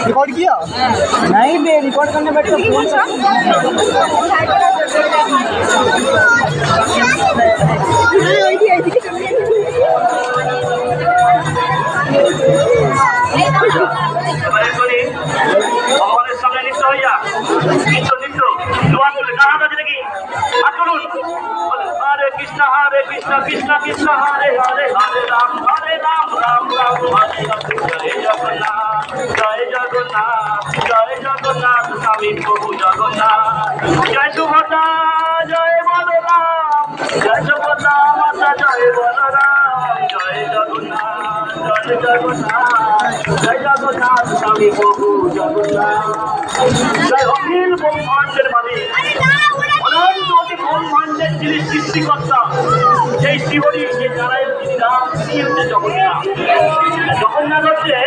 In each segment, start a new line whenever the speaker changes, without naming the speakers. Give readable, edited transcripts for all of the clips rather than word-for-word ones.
Record किया? नहीं बे, record करने बैठ कर फोन
सामने लिप्त হইয়া নিত্য দোয়া তুলে কাহাত আছে নাকি হাত তুলুন। হরে কৃষ্ণ কৃষ্ণ কৃষ্ণ হরে হরে হরে রাম রাম রাম হরে হরে। জয় জগন্নাথ স্বামী প্রভু জগন্নাথ। জয় সুভদ্রা জয় বলরাম, জয় সুভদ্রা মাতা জয় বলরাম। জয় জগন্নাথ স্বামী প্রভু জগন্নাথ। জয় অখিল ব্রহ্মাণ্ডের মালিক, অনন্ত অতি ব্রহ্মাণ্ডের যিনি সৃষ্টিকর্তা, সেই শ্রীহরি, যে নারায়ণ, যিনি রাম, তিনি হচ্ছে জগন্নাথ। জগন্নাথ হচ্ছে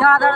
दादा